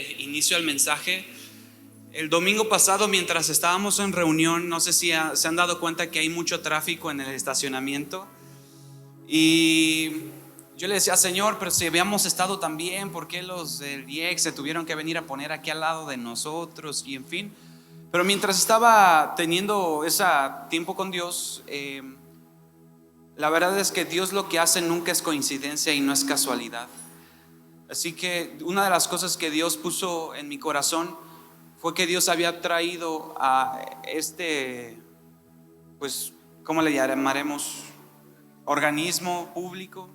darle inicio al mensaje. El domingo pasado, mientras estábamos en reunión, no sé si se han dado cuenta que hay mucho tráfico en el estacionamiento. Y yo le decía, Señor, pero si habíamos estado tan bien, ¿por qué los del IEX se tuvieron que venir a poner aquí al lado de nosotros? Y en fin. Pero mientras estaba teniendo ese tiempo con Dios, la verdad es que Dios lo que hace nunca es coincidencia y no es casualidad. Así que una de las cosas que Dios puso en mi corazón fue que Dios había traído a pues, ¿cómo le llamaremos? Organismo público.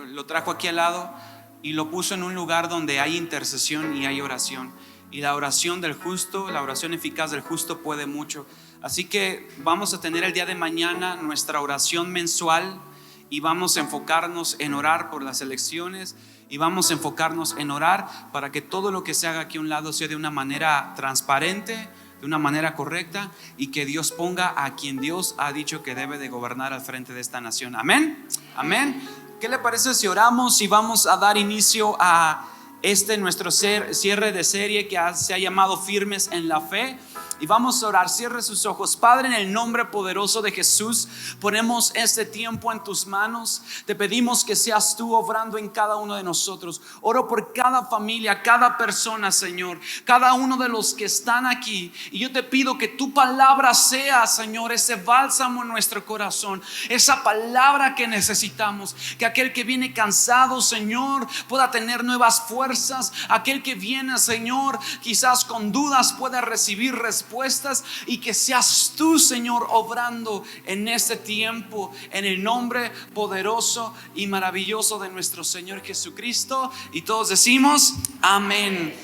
Lo trajo aquí al lado y lo puso en un lugar donde hay intercesión y hay oración. Y la oración del justo, la oración eficaz del justo puede mucho. Así que vamos a tener el día de mañana nuestra oración mensual y vamos a enfocarnos en orar por las elecciones y vamos a enfocarnos en orar para que todo lo que se haga aquí a un lado sea de una manera transparente, de una manera correcta, y que Dios ponga a quien Dios ha dicho que debe de gobernar al frente de esta nación. Amén, amén. ¿Qué le parece si oramos y vamos a dar inicio a nuestro cierre de serie que se ha llamado Firmes en la Fe? Y vamos a orar. Cierre sus ojos. Padre, en el nombre poderoso de Jesús, ponemos este tiempo en tus manos. Te pedimos que seas tú obrando en cada uno de nosotros. Oro por cada familia, cada persona, Señor, cada uno de los que están aquí. Y yo te pido que tu palabra sea, Señor, ese bálsamo en nuestro corazón, esa palabra que necesitamos. Que aquel que viene cansado, Señor, pueda tener nuevas fuerzas. Aquel que viene, Señor, quizás con dudas, pueda recibir respuestas. Y que seas tú, Señor, obrando en este tiempo, en el nombre poderoso y maravilloso de nuestro Señor Jesucristo. Y todos decimos amén.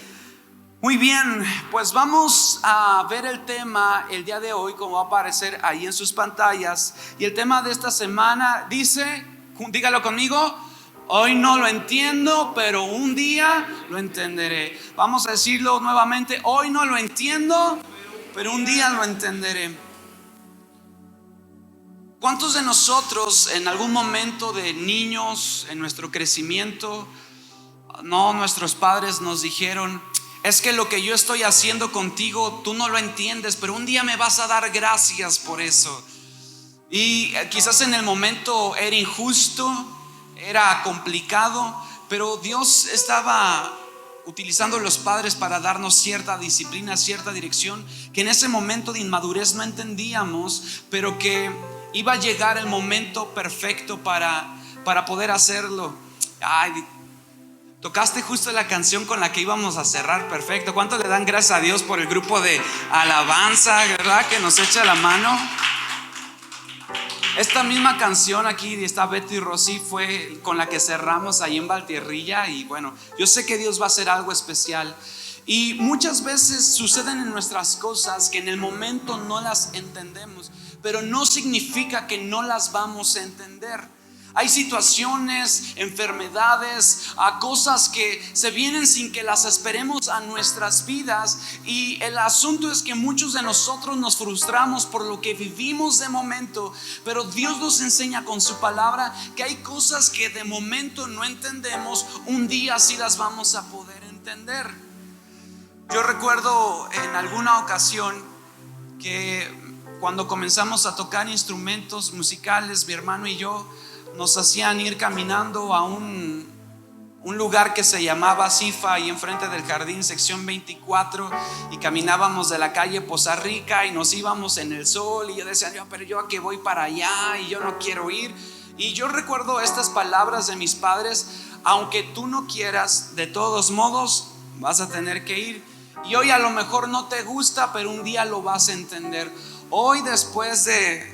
Muy bien, pues vamos a ver el tema el día de hoy, como va a aparecer ahí en sus pantallas. Y el tema de esta semana dice, dígalo conmigo: hoy no lo entiendo, pero un día lo entenderé. Vamos a decirlo nuevamente: hoy no lo entiendo, pero un día lo entenderé. ¿Cuántos de nosotros en algún momento de niños, en nuestro crecimiento, nuestros padres nos dijeron: es que lo que yo estoy haciendo contigo, tú no lo entiendes, pero un día me vas a dar gracias por eso? Y quizás en el momento era injusto, era complicado, pero Dios estaba utilizando a los padres para darnos cierta disciplina, cierta dirección que en ese momento de inmadurez no entendíamos, pero que iba a llegar el momento perfecto para poder hacerlo. Ay, tocaste justo la canción con la que íbamos a cerrar. Perfecto. ¿Cuánto le dan gracias a Dios por el grupo de alabanza, verdad, que nos echa la mano? Esta misma canción aquí, esta Betty Rossi, fue con la que cerramos ahí en Valtierrilla. Y bueno, yo sé que Dios va a hacer algo especial. Y muchas veces suceden en nuestras cosas que en el momento no las entendemos, pero no significa que no las vamos a entender. Hay situaciones, enfermedades, cosas que se vienen sin que las esperemos a nuestras vidas. Y el asunto es que muchos de nosotros nos frustramos por lo que vivimos de momento. Pero Dios nos enseña con su palabra que hay cosas que de momento no entendemos, un día sí las vamos a poder entender. Yo recuerdo en alguna ocasión que cuando comenzamos a tocar instrumentos musicales, mi hermano y yo, nos hacían ir caminando a un lugar que se llamaba Cifa, ahí enfrente del jardín, sección 24, y caminábamos de la calle Poza Rica y nos íbamos en el sol. Y yo decía: pero yo a qué voy para allá y yo no quiero ir. Y yo recuerdo estas palabras de mis padres: aunque tú no quieras, de todos modos vas a tener que ir. Y hoy a lo mejor no te gusta, pero un día lo vas a entender. Hoy, después de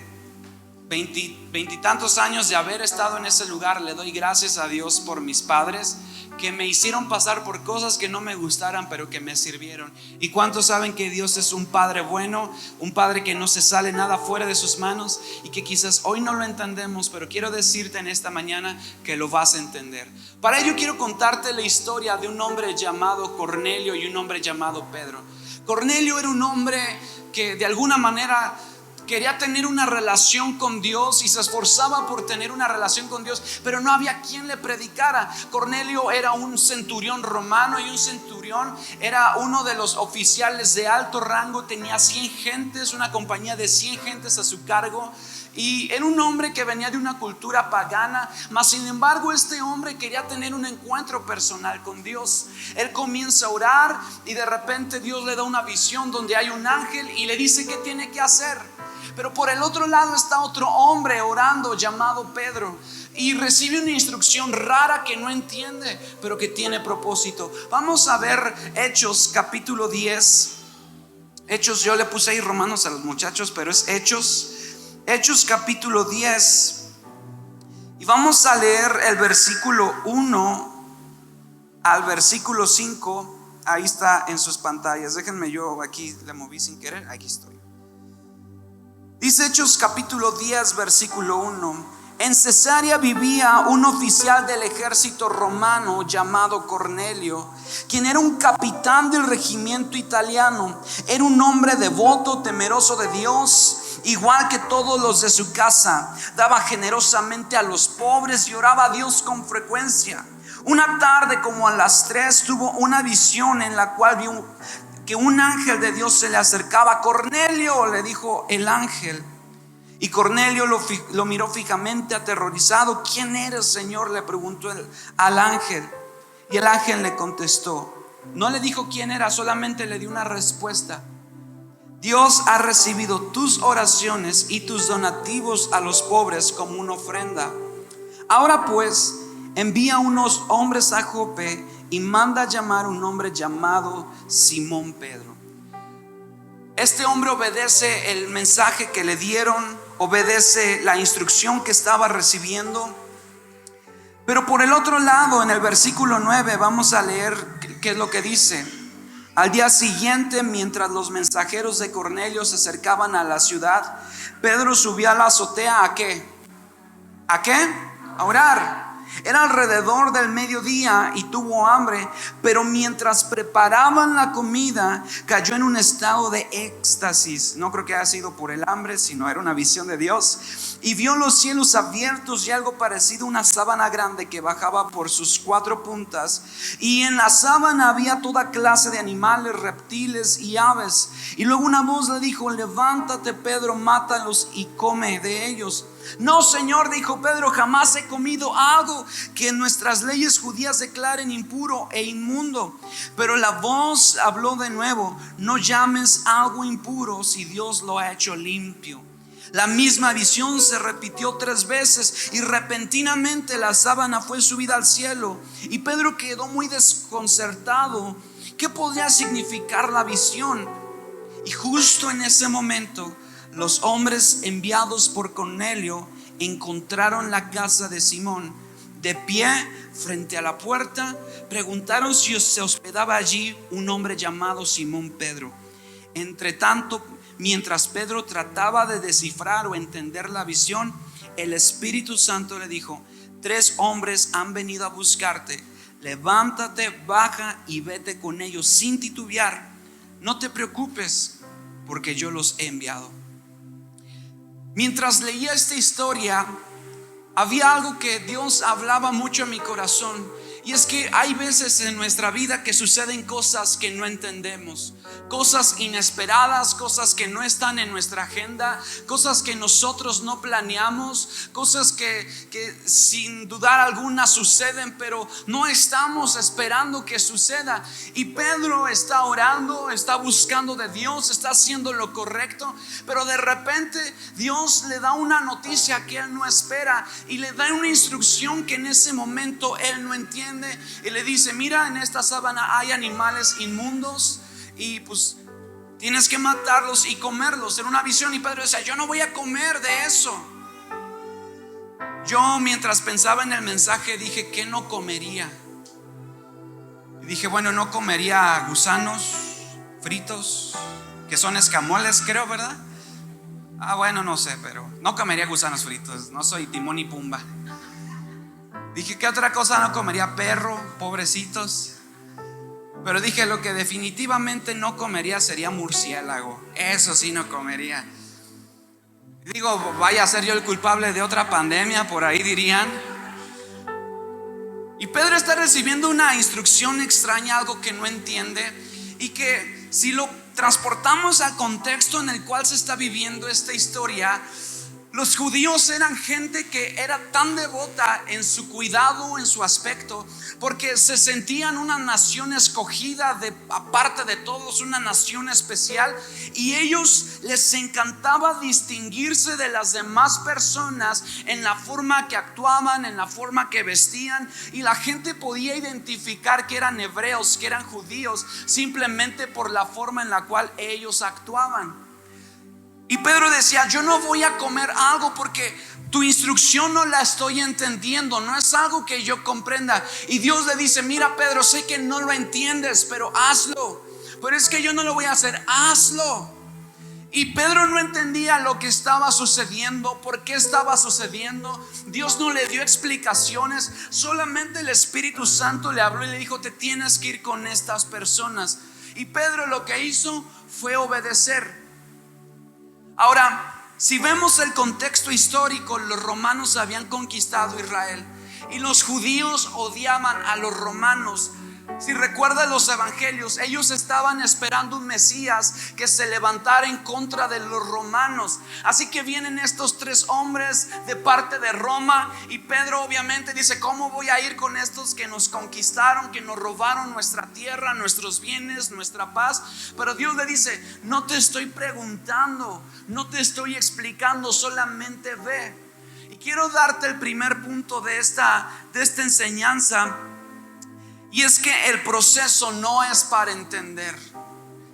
veintitantos años de haber estado en ese lugar, le doy gracias a Dios por mis padres, que me hicieron pasar por cosas que no me gustaran, pero que me sirvieron. ¿Y cuántos saben que Dios es un Padre bueno, un Padre que no se sale nada fuera de sus manos, y que quizás hoy no lo entendemos, pero quiero decirte en esta mañana que lo vas a entender? Para ello quiero contarte la historia de un hombre llamado Cornelio y un hombre llamado Pedro. Cornelio era un hombre que de alguna manera quería tener una relación con Dios y se esforzaba por tener una relación con Dios, pero no había quien le predicara. Cornelio era un centurión romano, y un centurión era uno de los oficiales de alto rango. Tenía 100 gentes, una compañía de 100 gentes a su cargo, y era un hombre que venía de una cultura pagana. Mas sin embargo, este hombre quería tener un encuentro personal con Dios. Él comienza a orar y de repente Dios le da una visión donde hay un ángel y le dice qué tiene que hacer. Pero por el otro lado está otro hombre orando llamado Pedro, y recibe una instrucción rara que no entiende, pero que tiene propósito. Vamos a ver Hechos capítulo 10. Hechos, yo le puse ahí Romanos a los muchachos, pero es Hechos capítulo 10, y vamos a leer el versículo 1 al versículo 5. Ahí está en sus pantallas. Déjenme, yo aquí le moví sin querer. Aquí estoy. Dice Hechos capítulo 10 versículo 1: en Cesarea vivía un oficial del ejército romano llamado Cornelio, quien era un capitán del regimiento italiano. Era un hombre devoto, temeroso de Dios, igual que todos los de su casa. Daba generosamente a los pobres y oraba a Dios con frecuencia. Una tarde, como a las 3, tuvo una visión en la cual vio que un ángel de Dios se le acercaba. Cornelio, le dijo el ángel. Y Cornelio lo miró fijamente, aterrorizado. ¿Quién eres, Señor?, le preguntó al ángel. Y el ángel le contestó. No le dijo quién era, solamente le dio una respuesta. Dios ha recibido tus oraciones y tus donativos a los pobres como una ofrenda. Ahora pues, envía unos hombres a Jope y manda llamar un hombre llamado Simón Pedro. Este hombre obedece el mensaje que le dieron, obedece la instrucción que estaba recibiendo. Pero por el otro lado, en el versículo 9, vamos a leer qué es lo que dice. Al día siguiente, mientras los mensajeros de Cornelio se acercaban a la ciudad, Pedro subió a la azotea. ¿A qué? ¿A qué? A orar. Era alrededor del mediodía y tuvo hambre, pero mientras preparaban la comida, cayó en un estado de éxtasis. No creo que haya sido por el hambre, sino era una visión de Dios. Y vio los cielos abiertos y algo parecido a una sábana grande que bajaba por sus 4 puntas. Y en la sábana había toda clase de animales, reptiles y aves. Y luego una voz le dijo: levántate, Pedro, mátalos y come de ellos. No, Señor, dijo Pedro, jamás he comido algo que nuestras leyes judías declaren impuro e inmundo. Pero la voz habló de nuevo: no llames algo impuro si Dios lo ha hecho limpio. La misma visión se repitió 3 veces y repentinamente la sábana fue subida al cielo. Y Pedro quedó muy desconcertado. ¿Qué podría significar la visión? Y justo en ese momento, los hombres enviados por Cornelio encontraron la casa de Simón de pie frente a la puerta. Preguntaron si se hospedaba allí un hombre llamado Simón Pedro. Entre tanto, mientras Pedro trataba de descifrar o entender la visión, el Espíritu Santo le dijo: 3 hombres han venido a buscarte. Levántate, baja y vete con ellos sin titubear. No te preocupes, porque yo los he enviado. Mientras leía esta historia, había algo que Dios hablaba mucho en mi corazón. Y es que hay veces en nuestra vida que suceden cosas que no entendemos, cosas inesperadas, cosas que no están en nuestra agenda, cosas que nosotros no planeamos, cosas que sin dudar alguna suceden, pero no estamos esperando que suceda. Y Pedro está orando, está buscando de Dios, está haciendo lo correcto, pero de repente Dios le da una noticia que él no espera y le da una instrucción que en ese momento él no entiende. Y le dice: mira, en esta sábana hay animales inmundos y pues tienes que matarlos y comerlos. Era una visión, y Pedro decía: yo no voy a comer de eso. Yo, mientras pensaba en el mensaje, dije: ¿qué no comería? Y dije: bueno, no comería gusanos fritos, que son escamoles, creo, ¿verdad? Bueno, no sé, pero no comería gusanos fritos. No soy Timón y Pumba. Dije: ¿qué otra cosa no comería? Perro, pobrecitos. Pero dije: lo que definitivamente no comería sería murciélago. Eso sí no comería. Digo, vaya a ser yo el culpable de otra pandemia, por ahí dirían. Y Pedro está recibiendo una instrucción extraña, algo que no entiende, y que si lo transportamos al contexto en el cual se está viviendo esta historia, los judíos eran gente que era tan devota en su cuidado, en su aspecto, porque se sentían una nación escogida de aparte de todos, una nación especial, y ellos les encantaba distinguirse de las demás personas en la forma que actuaban, en la forma que vestían, y la gente podía identificar que eran hebreos, que eran judíos, simplemente por la forma en la cual ellos actuaban. Y Pedro decía, yo no voy a comer algo porque tu instrucción no la estoy entendiendo, no es algo que yo comprenda. Y Dios le dice, mira Pedro, sé que no lo entiendes, pero hazlo. Pero es que yo no lo voy a hacer, hazlo. Y Pedro no entendía lo que estaba sucediendo, por qué estaba sucediendo. Dios no le dio explicaciones, solamente el Espíritu Santo le habló y le dijo, te tienes que ir con estas personas. Y Pedro lo que hizo fue obedecer. Ahora, si vemos el contexto histórico, los romanos habían conquistado Israel y los judíos odiaban a los romanos. Si recuerdan los evangelios, ellos estaban esperando un Mesías que se levantara en contra de los romanos. Así que vienen estos tres hombres de parte de Roma, y Pedro obviamente dice, ¿cómo voy a ir con estos que nos conquistaron, que nos robaron nuestra tierra, nuestros bienes, nuestra paz? Pero Dios le dice, no te estoy preguntando, no te estoy explicando, solamente ve. Y quiero darte el primer punto de esta enseñanza. Y es que el proceso no es para entender.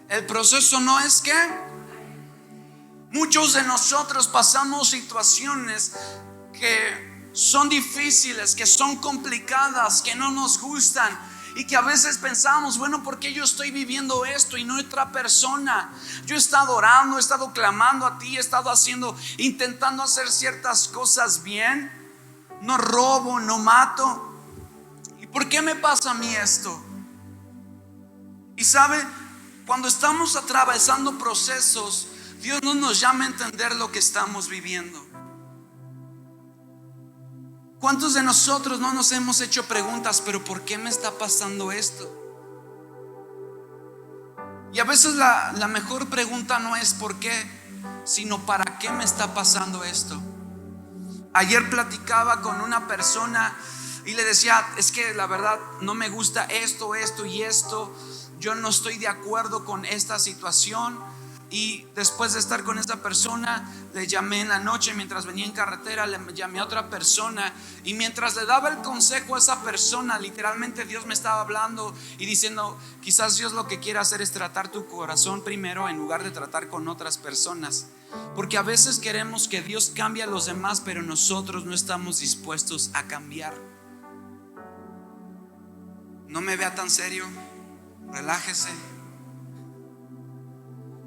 El proceso no es que muchos de nosotros pasamos situaciones que son difíciles, que son complicadas, que no nos gustan, y que a veces pensamos, bueno, ¿por qué yo estoy viviendo esto y no otra persona? Yo he estado orando, he estado clamando a ti, he estado intentando hacer ciertas cosas bien. No robo, no mato. ¿Por qué me pasa a mí esto? Y sabe, cuando estamos atravesando procesos, Dios no nos llama a entender lo que estamos viviendo. ¿Cuántos de nosotros no nos hemos hecho preguntas, pero ¿por qué me está pasando esto? Y a veces la mejor pregunta no es ¿por qué?, sino ¿para qué me está pasando esto? Ayer platicaba con una persona y le decía, es que la verdad no me gusta esto y esto. Yo no estoy de acuerdo con esta situación. Y después de estar con esta persona, le llamé en la noche mientras venía en carretera, le llamé a otra persona. Y mientras le daba el consejo a esa persona, literalmente Dios me estaba hablando y diciendo, quizás Dios lo que quiere hacer es tratar tu corazón primero en lugar de tratar con otras personas. Porque a veces queremos que Dios cambie a los demás, pero nosotros no estamos dispuestos a cambiar. No me vea tan serio, relájese.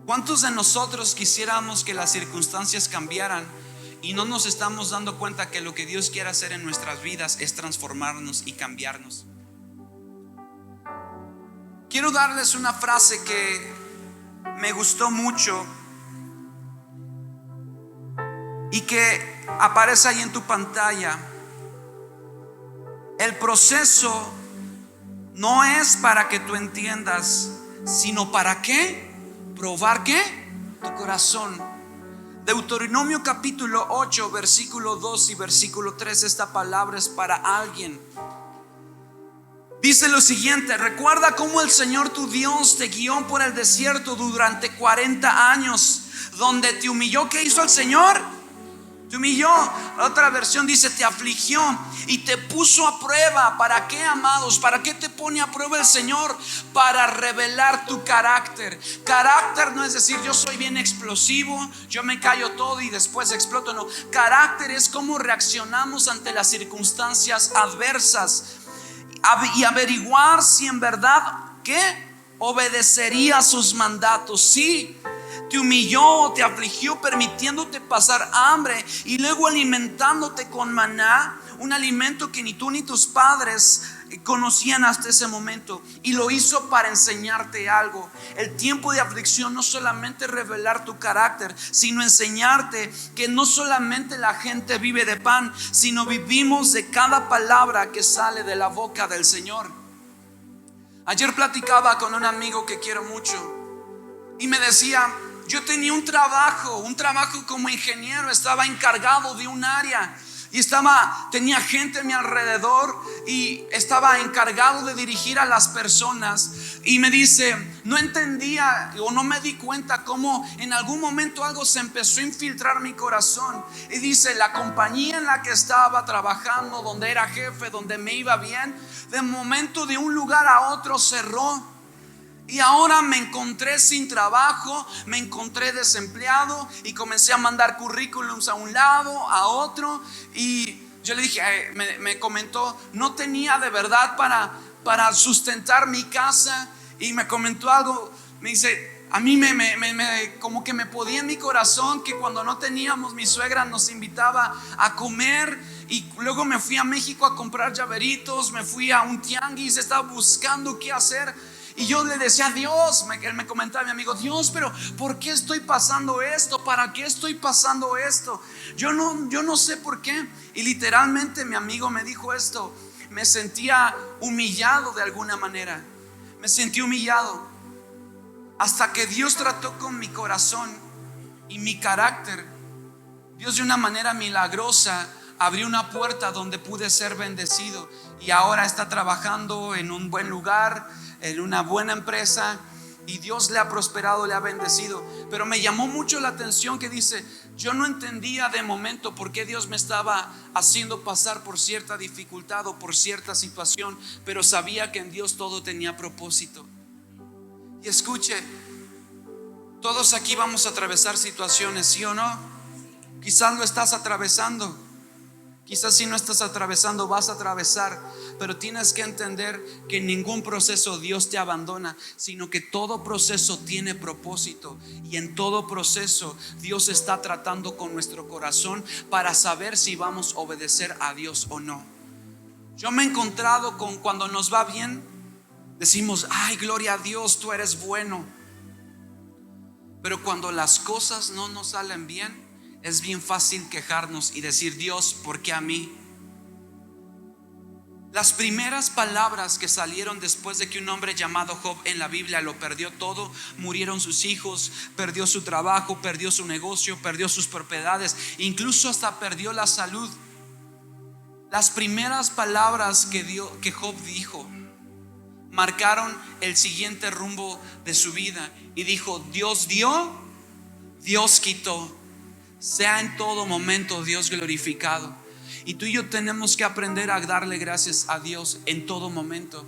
¿Cuántos de nosotros quisiéramos que las circunstancias cambiaran y no nos estamos dando cuenta que lo que Dios quiere hacer en nuestras vidas es transformarnos y cambiarnos? Quiero darles una frase que me gustó mucho y que aparece ahí en tu pantalla. El proceso no es para que tú entiendas, sino para ¿qué? Probar ¿qué? Tu corazón. Deuteronomio capítulo 8 versículo 2 y versículo 3. Esta palabra es para alguien. Dice lo siguiente: recuerda cómo el Señor tu Dios te guió por el desierto durante 40 años, donde te humilló. ¿Qué hizo el Señor? Te humilló. La otra versión dice te afligió y te puso a prueba. ¿Para qué, amados? ¿Para qué te pone a prueba el Señor? Para revelar tu carácter. Carácter no es decir yo soy bien explosivo, yo me callo todo y después exploto. No, carácter es cómo reaccionamos ante las circunstancias adversas y averiguar si en verdad ¿qué? Obedecería sus mandatos. Sí, te humilló, te afligió, permitiéndote pasar hambre y luego alimentándote con maná, un alimento que ni tú ni tus padres conocían hasta ese momento, y lo hizo para enseñarte algo. El tiempo de aflicción no solamente revelar tu carácter, sino enseñarte que no solamente la gente vive de pan, sino vivimos de cada palabra que sale de la boca del Señor. Ayer platicaba con un amigo que quiero mucho y me decía: yo tenía un trabajo como ingeniero, estaba encargado de un área y tenía gente a mi alrededor y estaba encargado de dirigir a las personas. Y me dice: no entendía o no me di cuenta cómo en algún momento algo se empezó a infiltrar mi corazón. Y dice: la compañía en la que estaba trabajando, donde era jefe, donde me iba bien, de momento de un lugar a otro cerró. Y ahora me encontré sin trabajo, me encontré desempleado y comencé a mandar currículums a un lado, a otro. Y yo le dije, me comentó, no tenía de verdad para sustentar mi casa. Y me comentó algo, me dice: a mí como que me podía en mi corazón que cuando no teníamos, mi suegra nos invitaba a comer. Y luego me fui a México a comprar llaveritos, me fui a un tianguis, estaba buscando qué hacer. Y yo le decía a Dios, él me comentaba, mi amigo: Dios, pero ¿por qué estoy pasando esto? ¿Para qué estoy pasando esto? Yo no sé por qué. Y literalmente mi amigo me dijo esto: me sentía humillado de alguna manera. Me sentí humillado hasta que Dios trató con mi corazón y mi carácter. Dios de una manera milagrosa abrió una puerta donde pude ser bendecido. Y ahora está trabajando en un buen lugar, en una buena empresa, y Dios le ha prosperado, le ha bendecido. Pero me llamó mucho la atención que dice: yo no entendía de momento por qué Dios me estaba haciendo pasar por cierta dificultad o por cierta situación, pero sabía que en Dios todo tenía propósito. Y escuche, todos aquí vamos a atravesar situaciones, ¿sí o no? Quizás lo estás atravesando, quizás si no estás atravesando, vas a atravesar. Pero tienes que entender que en ningún proceso Dios te abandona, sino que todo proceso tiene propósito. Y en todo proceso Dios está tratando con nuestro corazón para saber si vamos a obedecer a Dios o no. Yo me he encontrado con cuando nos va bien, decimos: ay, gloria a Dios, tú eres bueno. Pero cuando las cosas no nos salen bien, es bien fácil quejarnos y decir: Dios, ¿por qué a mí? Las primeras palabras que salieron después de que un hombre llamado Job en la Biblia lo perdió todo, murieron sus hijos, perdió su trabajo, perdió su negocio, perdió sus propiedades, incluso hasta perdió la salud. Las primeras palabras que Job dijo marcaron el siguiente rumbo de su vida. Y dijo: Dios dio, Dios quitó, sea en todo momento Dios glorificado. Y tú y yo tenemos que aprender a darle gracias a Dios en todo momento.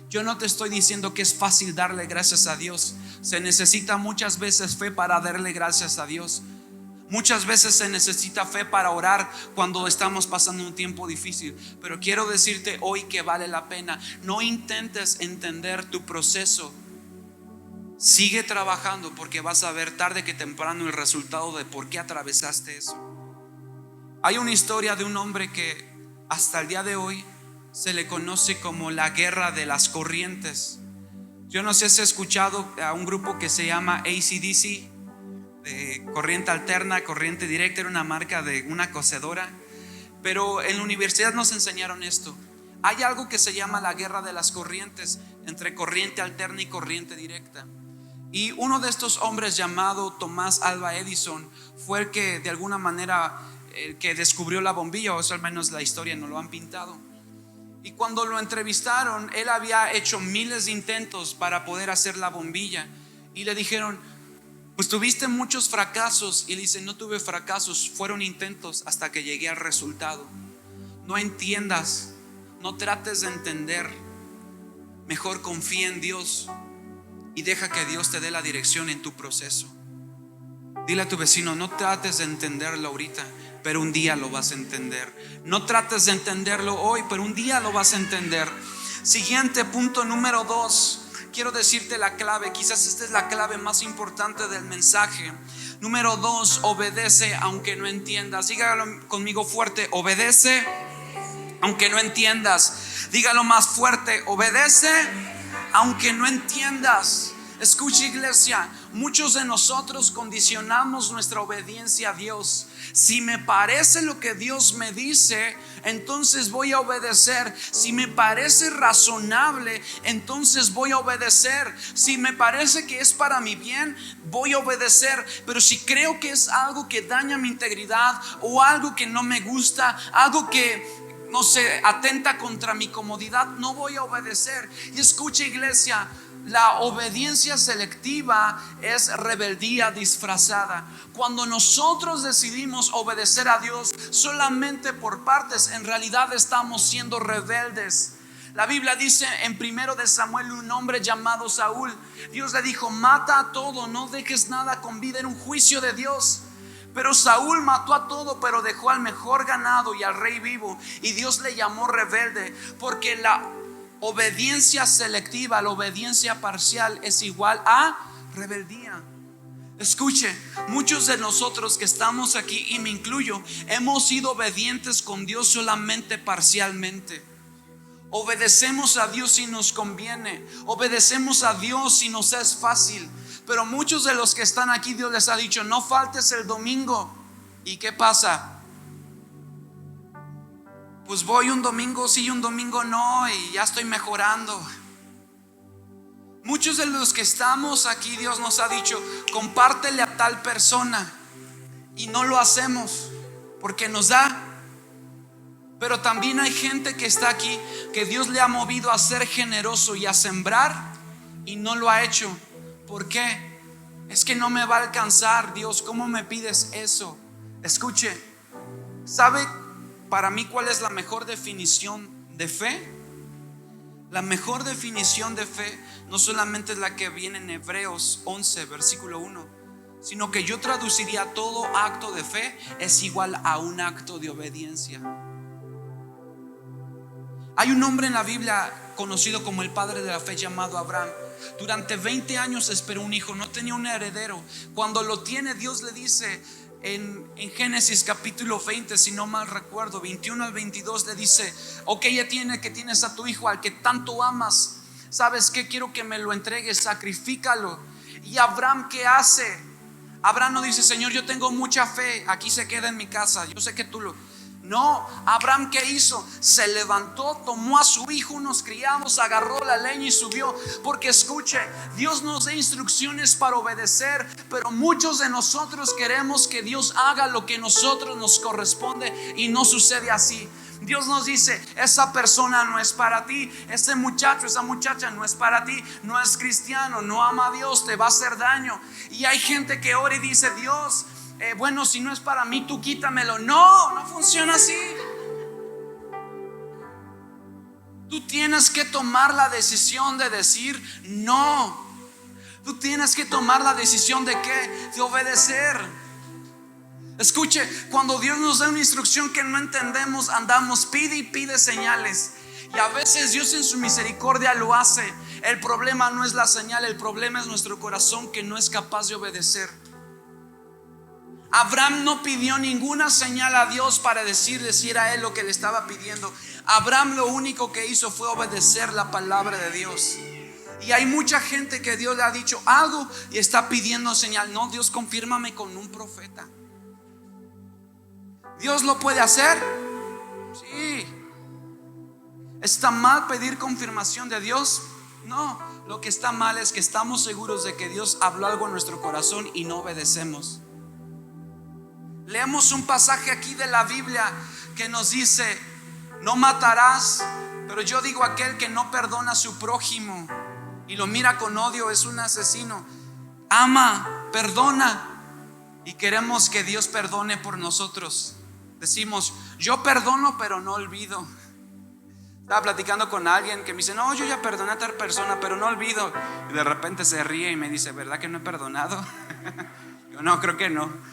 Yo no te estoy diciendo que es fácil darle gracias a Dios. Se necesita muchas veces fe para darle gracias a Dios. Muchas veces se necesita fe para orar cuando estamos pasando un tiempo difícil. Pero quiero decirte hoy que vale la pena. No intentes entender tu proceso. Sigue trabajando, porque vas a ver tarde que temprano el resultado de por qué atravesaste eso. Hay una historia de un hombre que hasta el día de hoy se le conoce como la guerra de las corrientes. Yo no sé si has escuchado a un grupo que se llama AC/DC, de corriente alterna, corriente directa. Era una marca de una cocedora. Pero en la universidad nos enseñaron esto: hay algo que se llama la guerra de las corrientes, entre corriente alterna y corriente directa. Y uno de estos hombres, llamado Thomas Alva Edison, fue el que de alguna manera el que descubrió la bombilla, o eso al menos la historia nos lo han pintado. Y cuando lo entrevistaron, él había hecho miles de intentos para poder hacer la bombilla. Y le dijeron: pues tuviste muchos fracasos. Y él dice: no tuve fracasos, fueron intentos hasta que llegué al resultado. No entiendas, no trates de entender, mejor confía en Dios y deja que Dios te dé la dirección en tu proceso. Dile a tu vecino: no trates de entenderlo ahorita, pero un día lo vas a entender. No trates de entenderlo hoy, pero un día lo vas a entender. Siguiente punto, número 2. Quiero decirte la clave. Quizás esta es la clave más importante del mensaje. Número 2, obedece aunque no entiendas. Dígalo conmigo fuerte: obedece aunque no entiendas. Dígalo más fuerte: obedece aunque no entiendas. Escucha, iglesia, muchos de nosotros condicionamos nuestra obediencia a Dios. Si me parece lo que Dios me dice, entonces voy a obedecer. Si me parece razonable, entonces voy a obedecer. Si me parece que es para mi bien, voy a obedecer. Pero si creo que es algo que daña mi integridad, o algo que no me gusta, algo que no sé, atenta contra mi comodidad, no voy a obedecer. Y escucha, iglesia, la obediencia selectiva es rebeldía disfrazada. Cuando nosotros decidimos obedecer a Dios solamente por partes, en realidad estamos siendo rebeldes. La Biblia dice en 1 de Samuel, un hombre llamado Saúl, Dios le dijo: mata a todo, no dejes nada con vida. En un juicio de Dios. Pero Saúl mató a todo, pero dejó al mejor ganado y al rey vivo. Y Dios le llamó rebelde, porque la obediencia selectiva, la obediencia parcial, es igual a rebeldía. Escuche, muchos de nosotros que estamos aquí, y me incluyo, hemos sido obedientes con Dios solamente parcialmente. Obedecemos a Dios si nos conviene, obedecemos a Dios si nos es fácil. Pero muchos de los que están aquí, Dios les ha dicho: no faltes el domingo. ¿Y qué pasa? Pues voy un domingo sí y un domingo no, y ya estoy mejorando. Muchos de los que estamos aquí, Dios nos ha dicho: compártele a tal persona, y no lo hacemos porque nos da. Pero también hay gente que está aquí, que Dios le ha movido a ser generoso y a sembrar, y no lo ha hecho. ¿Por qué? Es que no me va a alcanzar. Dios, ¿cómo me pides eso? Escuche, ¿sabe para mí cuál es la mejor definición de fe? La mejor definición de fe no solamente es la que viene en Hebreos 11, versículo 1, sino que yo traduciría: todo acto de fe es igual a un acto de obediencia. Hay un hombre en la Biblia conocido como el padre de la fe, llamado Abraham. Durante 20 años esperó un hijo, no tenía un heredero. Cuando lo tiene, Dios le dice en Génesis capítulo 20, si no mal recuerdo, 21 al 22, le dice: ok, ya tienes a tu hijo al que tanto amas. ¿Sabes qué? Quiero que me lo entregues, sacrifícalo. Y Abraham, ¿qué hace? Abraham no dice: Señor, yo tengo mucha fe, aquí se queda en mi casa, yo sé que tú lo... No, Abraham, ¿qué hizo? Se levantó, tomó a su hijo, unos criados, agarró la leña y subió. Porque escuche, Dios nos da instrucciones para obedecer, pero muchos de nosotros queremos que Dios haga lo que a nosotros nos corresponde, y no sucede así. Dios nos dice: esa persona no es para ti, ese muchacho, esa muchacha no es para ti, no es cristiano, no ama a Dios, te va a hacer daño. Y hay gente que ora y dice: Dios, bueno, si no es para mí, tú quítamelo. No, no funciona así. Tú tienes que tomar la decisión de decir no. Tú tienes que tomar la decisión de ¿qué? De obedecer. Escuche, cuando Dios nos da una instrucción que no entendemos, andamos pide y pide señales. Y a veces Dios en su misericordia lo hace. El problema no es la señal, el problema es nuestro corazón que no es capaz de obedecer. Abraham no pidió ninguna señal a Dios para decirle si era él lo que le estaba pidiendo. Abraham lo único que hizo fue obedecer la palabra de Dios. Y hay mucha gente que Dios le ha dicho algo y está pidiendo señal. No, Dios, confírmame con un profeta. ¿Dios lo puede hacer? Sí. ¿Está mal pedir confirmación de Dios? No, lo que está mal es que estamos seguros de que Dios habló algo en nuestro corazón y no obedecemos. Leemos un pasaje aquí de la Biblia que nos dice: no matarás, pero yo digo, aquel que no perdona a su prójimo y lo mira con odio es un asesino. Ama, perdona. Y queremos que Dios perdone por nosotros. Decimos: yo perdono pero no olvido. Estaba platicando con alguien que me dice: no, yo ya perdoné a tal persona pero no olvido. Y de repente se ríe y me dice: ¿verdad que no he perdonado? Yo no, creo que no.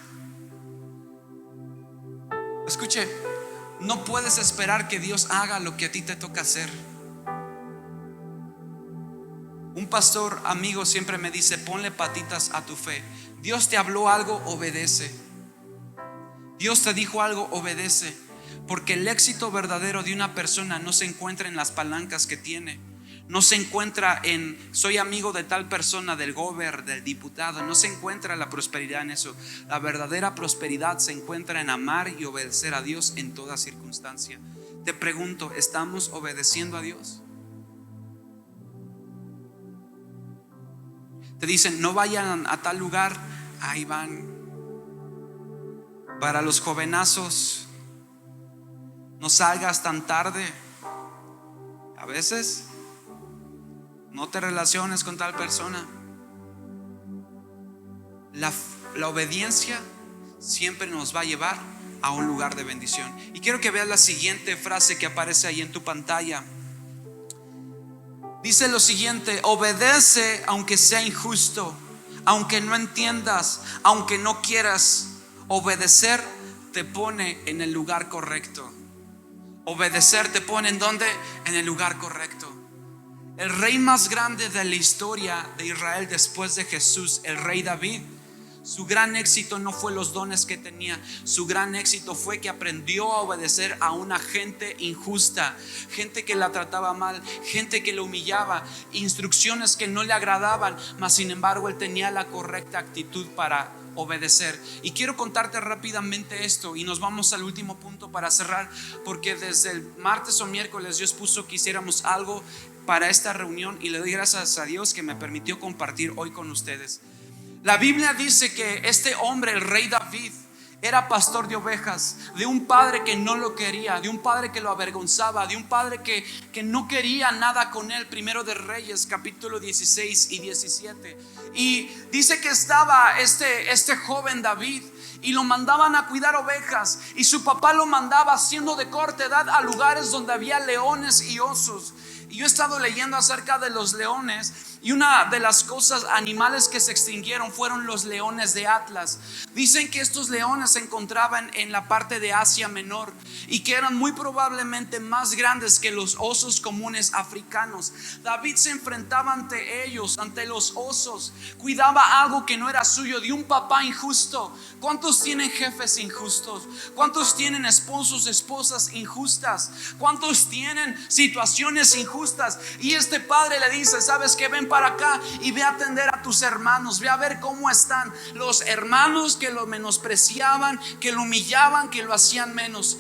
Escuche, no puedes esperar que Dios haga lo que a ti te toca hacer. Un pastor amigo siempre me dice: ponle patitas a tu fe. Dios te habló algo, obedece. Dios te dijo algo, obedece. Porque el éxito verdadero de una persona no se encuentra en las palancas que tiene, no se encuentra en soy amigo de tal persona, del gober, del diputado. No se encuentra la prosperidad en eso. La verdadera prosperidad se encuentra en amar y obedecer a Dios en toda circunstancia. Te pregunto, ¿estamos obedeciendo a Dios? Te dicen, no vayan a tal lugar, ahí van. Para los jovenazos, no salgas tan tarde. A veces no te relaciones con tal persona. La obediencia siempre nos va a llevar a un lugar de bendición. Y quiero que veas la siguiente frase que aparece ahí en tu pantalla. Dice lo siguiente: obedece aunque sea injusto, aunque no entiendas, aunque no quieras. Obedecer te pone en el lugar correcto. Obedecer te pone ¿en dónde? En el lugar correcto. El rey más grande de la historia de Israel después de Jesús, el rey David, su gran éxito no fue los dones que tenía. Su gran éxito fue que aprendió a obedecer a una gente injusta, gente que la trataba mal, gente que la humillaba, instrucciones que no le agradaban, mas sin embargo él tenía la correcta actitud para obedecer. Y quiero contarte rápidamente esto y nos vamos al último punto para cerrar, porque desde el martes o miércoles Dios puso que hiciéramos algo para esta reunión y le doy gracias a Dios que me permitió compartir hoy con ustedes. La Biblia dice que este hombre, el rey David, era pastor de ovejas, de un padre que no lo quería, de un padre que lo avergonzaba, de un padre que no quería nada con él. Primero de Reyes, capítulo 16 y 17. Y dice que estaba este joven David y lo mandaban a cuidar ovejas, y su papá lo mandaba siendo de corta edad a lugares donde había leones y osos. Y yo he estado leyendo acerca de los leones, y una de las cosas, animales que se extinguieron fueron los leones de Atlas. Dicen que estos leones se encontraban en la parte de Asia Menor y que eran muy probablemente más grandes que los osos comunes africanos. David se enfrentaba ante ellos, ante los osos. Cuidaba algo que no era suyo, de un papá injusto. ¿Cuántos tienen jefes injustos? ¿Cuántos tienen esposos, esposas injustas? ¿Cuántos tienen situaciones injustas? Y este padre le dice: ¿sabes qué? Ven para acá y ve a atender a tus hermanos, ve a ver cómo están los hermanos que lo menospreciaban, que lo humillaban, que lo hacían menos.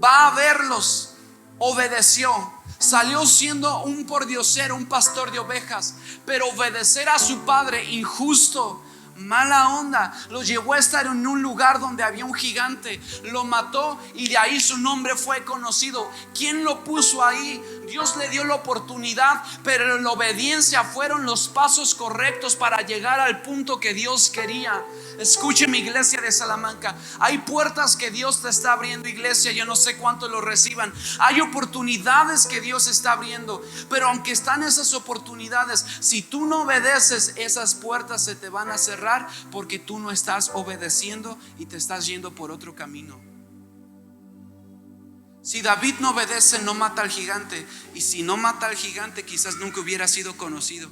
Va a verlos. Obedeció. Salió siendo un pordiosero, un pastor de ovejas, pero obedecer a su padre injusto, mala onda, lo llevó a estar en un lugar donde había un gigante. Lo mató y de ahí su nombre fue conocido. ¿Quién lo puso ahí? Dios le dio la oportunidad, pero la obediencia fueron los pasos correctos para llegar al punto que Dios quería. Escuche, mi iglesia de Salamanca, hay puertas que Dios te está abriendo, iglesia. Yo no sé cuánto lo reciban. Hay oportunidades que Dios está abriendo, pero aunque están esas oportunidades, si tú no obedeces, esas puertas se te van a cerrar porque tú no estás obedeciendo y te estás yendo por otro camino. Si David no obedece, no mata al gigante, y si no mata al gigante, quizás nunca hubiera sido conocido.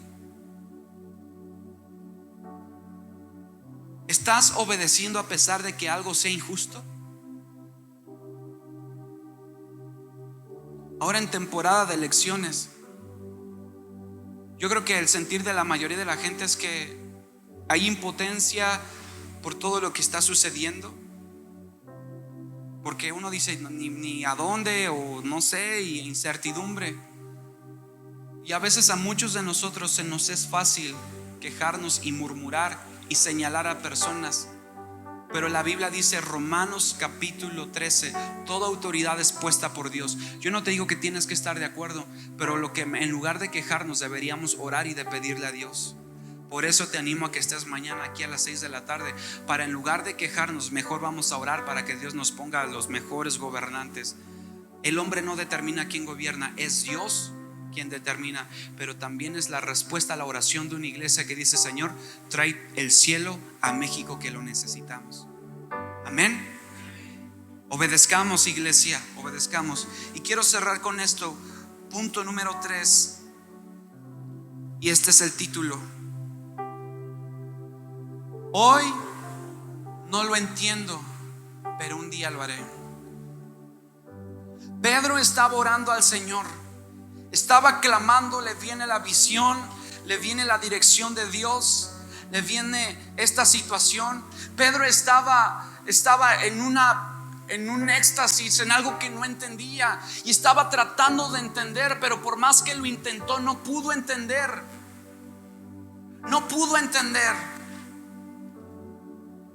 ¿Estás obedeciendo a pesar de que algo sea injusto? Ahora, en temporada de elecciones, yo creo que el sentir de la mayoría de la gente es que hay impotencia por todo lo que está sucediendo, porque uno dice ni a dónde, o no sé, y incertidumbre. Y a veces a muchos de nosotros se nos es fácil quejarnos y murmurar y señalar a personas. Pero la Biblia dice, Romanos capítulo 13, toda autoridad es puesta por Dios. Yo no te digo que tienes que estar de acuerdo, pero lo que en lugar de quejarnos deberíamos orar y de pedirle a Dios. Por eso te animo a que estés mañana aquí a las 6 de la tarde, para en lugar de quejarnos, mejor vamos a orar para que Dios nos ponga a los mejores gobernantes. El hombre no determina quién gobierna, es Dios quien determina, pero también es la respuesta a la oración de una iglesia que dice: Señor, trae el cielo a México, que lo necesitamos. Amén. Obedezcamos, iglesia, obedezcamos. Y quiero cerrar con esto, punto número 3, y este es el título: hoy no lo entiendo, pero un día lo haré. Pedro estaba orando al Señor, estaba clamando, le viene la visión, le viene la dirección de Dios, le viene esta situación. Pedro estaba en un éxtasis, en algo que no entendía, y estaba tratando de entender, pero por más que lo intentó, no pudo entender. No pudo entender.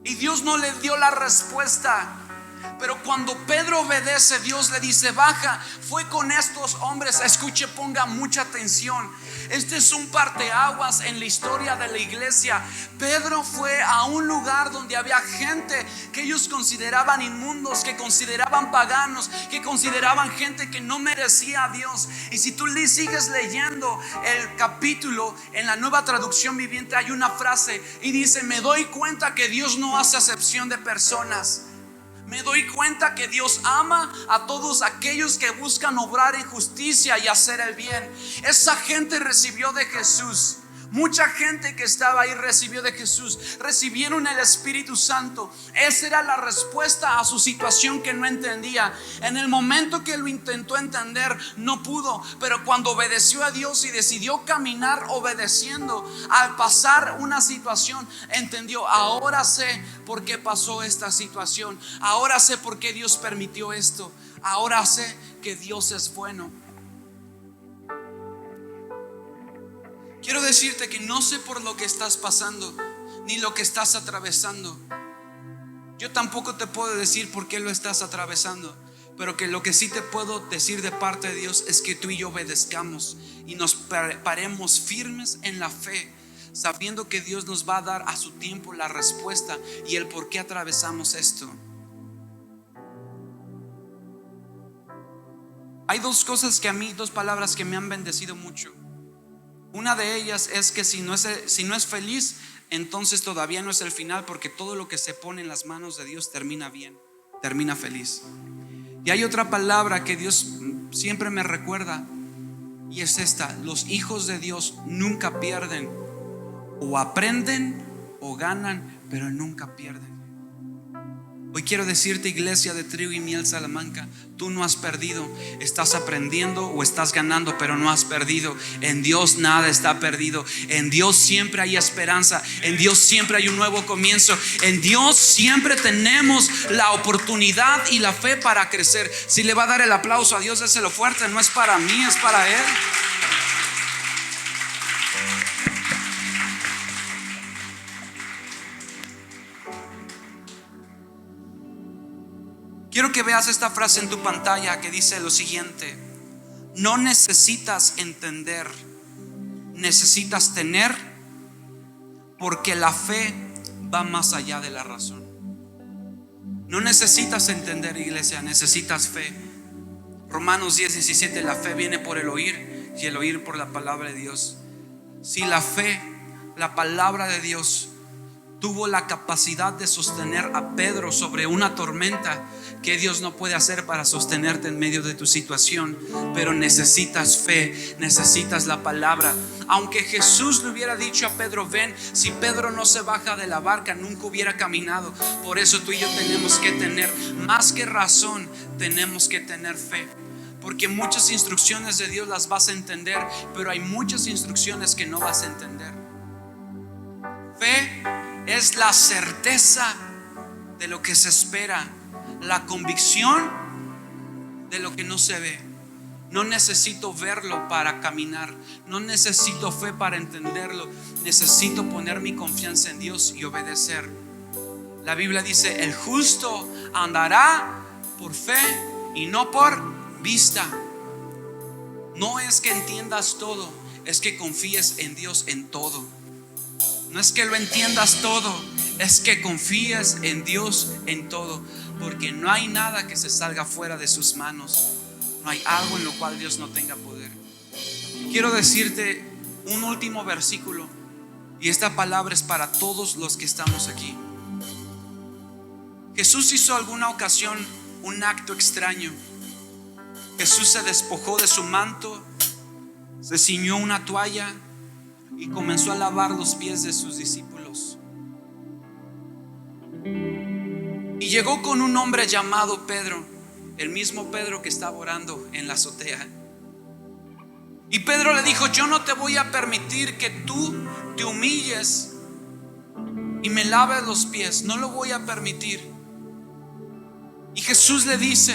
Y Dios no le dio la respuesta. Pero cuando Pedro obedece, Dios le dice: baja. Fue con estos hombres. Escuche, ponga mucha atención. Este es un parteaguas en la historia de la iglesia. Pedro fue a un lugar donde había gente que ellos consideraban inmundos, que consideraban paganos, que consideraban gente que no merecía a Dios. Y si tú sigues leyendo el capítulo en la Nueva Traducción Viviente, hay una frase y dice: me doy cuenta que Dios no hace acepción de personas. Me doy cuenta que Dios ama a todos aquellos que buscan obrar en justicia y hacer el bien. Esa gente recibió de Jesús. Mucha gente que estaba ahí recibió de Jesús. Recibieron el Espíritu Santo. Esa era la respuesta a su situación que no entendía. En el momento que lo intentó entender, no pudo. Pero cuando obedeció a Dios y decidió caminar obedeciendo, al pasar una situación, entendió: ahora sé por qué pasó esta situación. Ahora sé por qué Dios permitió esto. Ahora sé que Dios es bueno. Quiero decirte que no sé por lo que estás pasando, ni lo que estás atravesando. Yo tampoco te puedo decir por qué lo estás atravesando, pero que lo que sí te puedo decir de parte de Dios es que tú y yo obedezcamos y nos paremos firmes en la fe, sabiendo que Dios nos va a dar a su tiempo la respuesta y el por qué atravesamos esto. Hay dos palabras que me han bendecido mucho. Una de ellas es que si no es feliz, entonces todavía no es el final, porque todo lo que se pone en las manos de Dios termina bien, termina feliz. Y hay otra palabra que Dios siempre me recuerda, y es esta: los hijos de Dios nunca pierden. O aprenden o ganan, pero nunca pierden. Hoy quiero decirte, iglesia de Trigo y Miel Salamanca, tú no has perdido. Estás aprendiendo o estás ganando, pero no has perdido. En Dios nada está perdido. En Dios siempre hay esperanza. En Dios siempre hay un nuevo comienzo. En Dios siempre tenemos la oportunidad y la fe para crecer. Si le va a dar el aplauso a Dios, déselo fuerte. No es para mí, es para Él. Quiero que veas esta frase en tu pantalla que dice lo siguiente: no necesitas entender, necesitas tener, porque la fe va más allá de la razón. No necesitas entender, iglesia, necesitas fe. Romanos 10:17: la fe viene por el oír y el oír por la palabra de Dios. Si la fe, la palabra de Dios, tuvo la capacidad de sostener a Pedro sobre una tormenta, ¿qué Dios no puede hacer para sostenerte en medio de tu situación? Pero necesitas fe, necesitas la palabra. Aunque Jesús le hubiera dicho a Pedro: ven, si Pedro no se baja de la barca, nunca hubiera caminado. Por eso tú y yo tenemos que tener, más que razón, tenemos que tener fe. Porque muchas instrucciones de Dios las vas a entender, pero hay muchas instrucciones que no vas a entender. Fe es la certeza de lo que se espera, la convicción de lo que no se ve. No necesito verlo para caminar, no necesito fe para entenderlo. Necesito poner mi confianza en Dios y obedecer. La Biblia dice: el justo andará por fe y no por vista. No es que entiendas todo, es que confíes en Dios en todo. No es que lo entiendas todo, es que confíes en Dios en todo. Porque no hay nada que se salga fuera de sus manos. No hay algo en lo cual Dios no tenga poder. Quiero decirte un último versículo, y esta palabra es para todos los que estamos aquí. Jesús hizo alguna ocasión un acto extraño. Jesús se despojó de su manto, se ciñó una toalla y comenzó a lavar los pies de sus discípulos. Y llegó con un hombre llamado Pedro. el mismo Pedro que estaba orando en la azotea. Y Pedro le dijo: yo no te voy a permitir que tú te humilles y me laves los pies, no lo voy a permitir. Y Jesús le dice: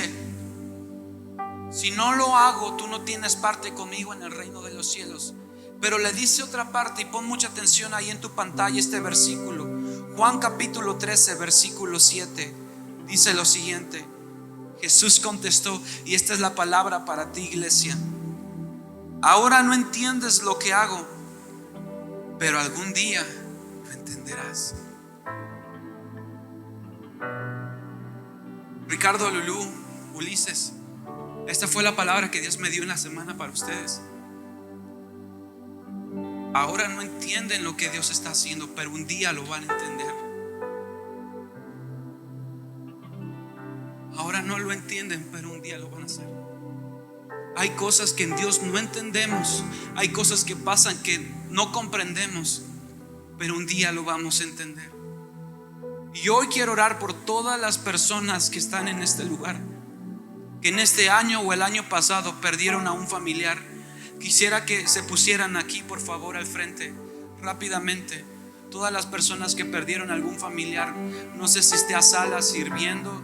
si no lo hago, tú no tienes parte conmigo en el reino de los cielos. Pero le dice otra parte, y pon mucha atención ahí en tu pantalla este versículo. Juan capítulo 13, versículo 7, dice lo siguiente: Jesús contestó, y esta es la palabra para ti, iglesia: ahora no entiendes lo que hago, pero algún día lo entenderás. Ricardo, Lulú, Ulises, esta fue la palabra que Dios me dio en la semana para ustedes. Ahora no entienden lo que Dios está haciendo, pero un día lo van a entender. Ahora no lo entienden, pero un día lo van a hacer. Hay cosas que en Dios no entendemos, hay cosas que pasan que no comprendemos, pero un día lo vamos a entender. Y hoy quiero orar por todas las personas que están en este lugar, que en este año o el año pasado perdieron a un familiar. Quisiera que se pusieran aquí, por favor, al frente, rápidamente. Todas las personas que perdieron algún familiar, no sé si esté a sala sirviendo,